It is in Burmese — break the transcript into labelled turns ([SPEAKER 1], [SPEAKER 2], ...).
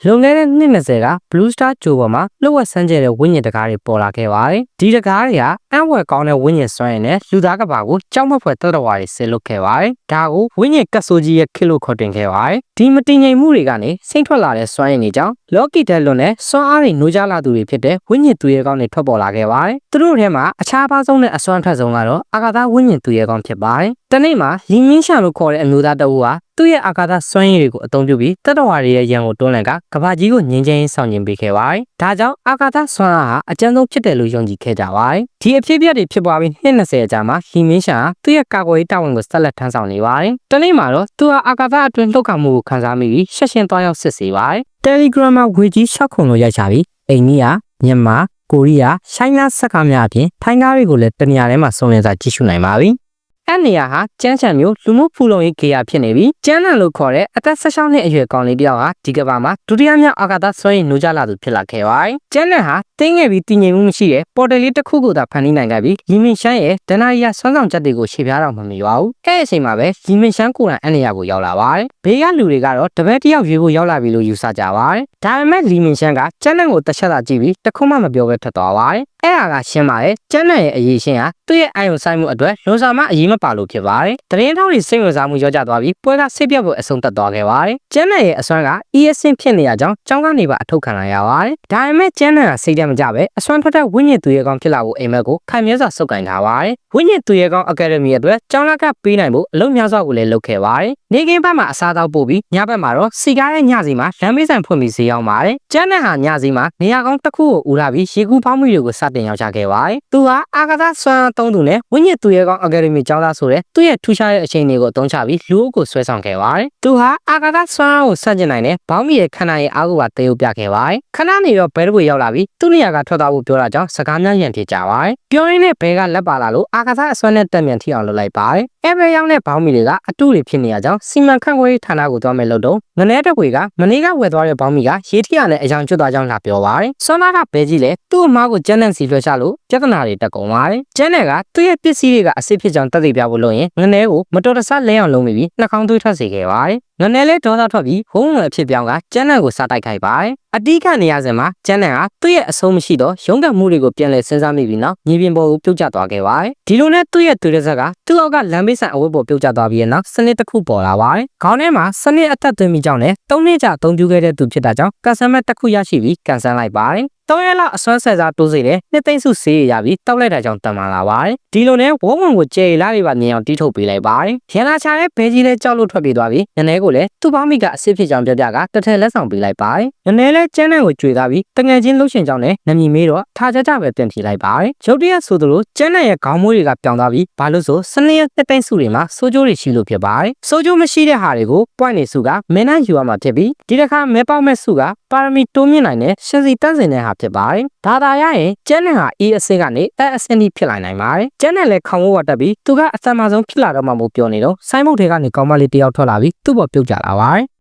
[SPEAKER 1] လွန်ခဲ့တဲ့နှစ်20က Blue Star ဂျိုပေါ်မှာလှုပ်ဝက်ဆန်းကျဲတဲ့ဝိညာဉ်တကားတွေပေါ်လာခဲ့ပါတယ်။ဒီတကားတွေကအံ့ဖွယ်ကောင်းတဲ့ဝိညာဉ်စွမ်းရည်နဲ့လူသားကဘာကိုကြောက်မက်ဖွယ်တတ္တဝါတွေဆင်လွတ်ခဲ့ပါတယ်။ဒါကိုဝိညာဉ်ကတ်ဆိုးကြီးရဲ့ခေတ်လို့ခေါ်တင်ခဲ့ပါတယ်။ဒီမတည်ငြိမ်မှုတွေကနေစိမ့်ထွက်လာတဲ့စွမ်းရည်တွေကြောင့်လော်ကီတဲ့လွန်နဲ့စွမ်းအားတွေနှိုးကြလာသူတွေဖြစ်တဲ့ဝိညာဉ်သူရဲကောင်းတွေထွက်ပေါ်လာခဲ့ပါတယ်။သူတို့ထဲမှာအခြားပါဆုံးနဲ့အစွမ်းထက်ဆုံးကတော့အာကာသဝိညာဉ်သူရဲကောင်းဖြစ်ပါတယ်။တနေ့မှာလီမင်းရှာလို့ခေါ်တဲ့အမျိုးသားတအုပ်ဟာသူ့ရဲ့အာကာသစွမ်းရည်တွေကိုအသုံးပြုပြီးတတ္တဝါတွေရဲ့ရန်ကိုတွန်းလှန်ကကဘာကြီးကိုငြိမ်းချမ်းရေးဆောင်ကျဉ်ပေးခဲ့ပါတယ်။ဒါကြောင့်အာကာသစွမ်းအားဟာအကျဉ်းဆုံးဖြစ်တယ်လို့ယုံကြည်ခဲ့ကြပါတယ်။ဒီအဖြစ်အပျက်တွေဖြစ်ပွားပြီးနှစ်20အကြာမှာလီမင်းရှာသူ့ရဲ့ကာကွယ်ရေးတာဝန်ကိုဆက်လက်ထမ်းဆောင်နေပါတယ်။တနေ့မှာတော့သူဟာအာကာသအတွင်းလှုပ်ခါမှုကိုခန်းစားမိပြီးရှက်ရှင်သွားရောက်စစ်ဆေးပါတယ်။ Telegram မှာဝေကြီး6ခုလို့ရိုက်ချပြီးအိန္ဒိယမြန်မာကိုရီးယားရှိုင်းနားဆက်ကားများအပြင်ထိုင်းကားတွေကိုလည်းတနေရာထဲမှာစုံလင်စွာကြည့်ရှုနိုင်ပါပြီ။အဲ့နေရာဟာကျန်းချန်မျိုးလူမှုဖူလုံရေးကေယာဖြစ်နေပြီးကျန်းနံလို့ခေါ်တဲ့အသက်16နှစ်အရွယ်ကောင်လေးတယောက်ဟာဒီကဘာမှာဒုတိယမြောက်အာကာသစွမ်းရည်နှိုးကြလာသူဖြစ်လာခဲ့ပါတယ်။ကျန်းနံဟာတင်းငယ်ပြီးတည်ငြိမ်မှုမရှိတဲ့ပေါ်တယ်လေးတစ်ခုကိုသာဖန်တီးနိုင်ခဲ့ပြီးလီမင်ရှမ်းရဲ့ဒဏ္ဍာရီရဆွမ်းဆောင်ချက်တွေကိုရှေ့ပြားတော့မမီပါဘူး။အဲ့ဒီအချိန်မှာပဲလီမင်ရှမ်းကိုယ်တိုင်အဲ့နေရာကိုရောက်လာပါတယ်။ဘေးကလူတွေကတော့တပည့်တယောက်ရွေးဖို့ရောက်လာပြီလို့ယူဆကြပါတယ်။ဒါပေမဲ့လီမင်ရှမ်းကကျန်းနံကိုတစ်ချက်သာကြည့်ပြီးတခုမှမပြောဘဲထွက်သွားပါတယ်။အဲ့ဒါကရှင်းပါတယ်။ကျန်းနံရဲ့အရေးရှင်းဟာသူ့ရဲ့အာယုံဆိုင်မှုအတွက်လွန်စာမအရေးမပါလို့ဖြစ်ပါတယ်။တရင်ထောက်တွေစိတ်ဝင်စားမှုရောကြသွားပြီးပွဲကစိတ်ပြတ်ဖို့အဆုံးသတ်သွားခဲ့ပါတယ်။ကျန်းနံရဲ့အစွမ်းက ESN ဖြစ်နေရကြောင်းကျောင်းကနေပါအထုတ်ခံရပါတယ်။ဒါပေမဲ့ကျန်းနံကစိတ်တမကြပဲအစွမ်းထွက်တဲ့ဝိညာဉ်သူရဲကောင်းဖြစ်လာဖို့အိမ်မက်ကိုခိုင်မြဲစွာစုပ်ကိုင်ထားပါတယ်။ဝိညာဉ်သူရဲကောင်းအကယ်ဒမီအတွက်ကျောင်းလက်ကပေးနိုင်ဖို့အလုံးများစွာကိုလည်းလုပ်ခဲ့ပါတယ်။နေကင်းဘက်မှာအစားတောက်ပို့ပြီးညဘက်မှာတော့စီကားရဲ့ညစီမှာလမ်းမေးဆိုင်ဖွင့်ပြီးဈေးရောက်ပါတယ်။ကျန်းနံဟာညစီမှာနေရာကောင်းတစ်ခုကိုဦးလာပြီးရေကူးပေါင်းမှုတွေကိုစတင်ရောက်ချခဲ့ပါတယ်။သူဟာအာကာသစွမ်းသုံးသူနဲ့ဝိညာဉ်သူရဲကောင်းအကယ်ဒမီကျောင်းသားဆိုတဲ့သူ့ရဲ့ထူးခြားတဲ့အချိန်တွေကိုအသုံးချပြီးလူအုပ်ကိုဆွဲဆောင်ခဲ့ပါတယ်။သူဟာအာကာသစွမ်းကိုစတင်နိုင်တဲ့ဘောင်းမီရဲ့ခန္ဓာရဲ့အားကိုပါတည်ယူပြခဲ့ပါတယ်။ခဏနေတော့ဘဲတပွေရောက်လာပြီးသူ့နေရာကထွက်သွားဖို့ပြောတာကြောင့်စကားများရန်ဖြစ်ကြပါတယ်။ပြောရင်းနဲ့ဘဲကလက်ပါလာလို့အာကာသအစွမ်းနဲ့တက်မြန်ထိအောင်လုပ်လိုက်ပါတယ်။အဲဘဲရောက်တဲ့ဘောင်းမီတွေကအတူတွေဖြစ်နေရကြောင်းစီမံခန့်ခွဲရေးဌာနကိုသွားမယ်လို့တော့ငနဲတပွေကမနေ့ကဝယ်သွားတဲ့ဘောင်းမီကရေထီရနဲ့အယောင်ကျွတ်သွားကြောင်းလာပြောပါတယ်။စွမ်းသားကဘဲကြီးလဲသူ့အမားကိုကျန်းနံစီလွှဲချလို့ပြဿနာတွေတက်ကုန်ပါတယ်။ကျန်းနံကသူ့ရဲ့ပစ္စည်းတွေကအစ်စ်ဖြစ်ကြောင်းတက်သိပြဖို့လုပ်ရင်ငနဲကိုမတော်တဆလဲအောင်လုပ်မိပြီးနှာခေါင်းသွေးထွက်စေခဲ့ပါတယ်။ငနဲလဲဒေါသထွက်ပြီးဟုံးငွေအဖြစ်ပြောင်းကကျန်းနံကိုစားတိုက်ခိုက်ပါတယ်။အတိတ်ကနေရစဉ်မှာကျန်းနံကသူ့ရဲ့အဆုံးမရှိတော့ရုန်းကန်မှုတွေကိုပြန်လည်စဉ်းစားမိပြီးနောက်မြေပြင်ပေါ်ကိုပြုတ်ကျသွားခဲ့ပါတယ်။ဒီလိုနဲ့သူ့ရဲ့သူရဲဆက်ကသူ့အောက်ကလမ်းဘေးဆိုင်အဝတ်ပေါ်ပြုတ်ကျသွားပြီးနောက်စနစ်တစ်ခုပေါ်လာပါတယ်။ခေါင်းထဲမှာစနစ်အသက်သွင်းပြီးကြောင်းနဲ့3နှစ်ကြာအသုံးပြုခဲ့တဲ့သူဖြစ်တာကြောင့်ကန်ဆယ်မဲ့တစ်ခုရရှိပြီးကန်ဆယ်လိုက်ပါတယ်။3ရက်လောက်အစွမ်းဆက်စားတိုးစေတဲ့နှစ်သိန်းစုဆေးရပြီးတောက်လိုက်တာကြောင့်တန်မာလာပါတယ်။ဒီလိုနဲ့ဝုန်းဝုံကိုကျေလာတွေပါမြင်အောင်တီးထုတ်ပေးလိုက်ပါတယ်။ရန်လာချတဲ့ဘဲကြီးလဲကြောက်လို့ထွက်ပြေးသွားပြီးနည်းနည်းကိုလည်းသူ့ပေါင်းမိကအစ်စ်ဖြစ်ကြောင်းပြပြကတစ်ထက်လက်ဆောင်ပေးလိုက်ပါတယ်။နည်းနည်းလဲကျန်းတဲ့ကိုကြွေသွားပြီးတငယ်ချင်းလှုပ်ရှင်ကြောင်းနဲ့နမီမေးတော့ထားကြကြပဲတင်ထိလိုက်ပါတယ်။ရုတ်တရက်ဆိုသလိုကျန်းတဲ့ရဲ့ခေါင်းမွေးတွေကပြောင်းသွားပြီးဘာလို့ဆိုစနေရက်နှစ်သိန်းစုတွေမှာစိုးကျိုးတွေရှိလို့ဖြစ်ပါတယ်။စိုးကျိုးမရှိတဲ့ဟာတွေကိုပွိုင်းနေစုကမင်းနိုင်ယူရမှာဖြစ်ပြီးဒီတစ်ခါမဲပေါက်မဲ့စုကပါရမီတိုးမြင့်နိုင်တဲ့ရှင်စီတန့်စင်တဲ့ဟာဖြစ်ပါတယ်။ဒါသာရရင်ကျန်းနဲ့ဟာအေးအဆင့်ကနေအဆင့်ထိဖြစ်လာနိုင်ပါတယ်။ကျန်းနဲ့လည်းခေါင်းဝတ်တက်ပြီးသူကအဆန်မဆုံးဖြစ်လာတော့မှမို့ပြောနေတော့ဆိုင်းမုတ်ထဲကနေကောင်းမလေးတယောက်ထွက်လာပြီးသူ့ပေါ်ပြုတ်ကျလာပါတယ်။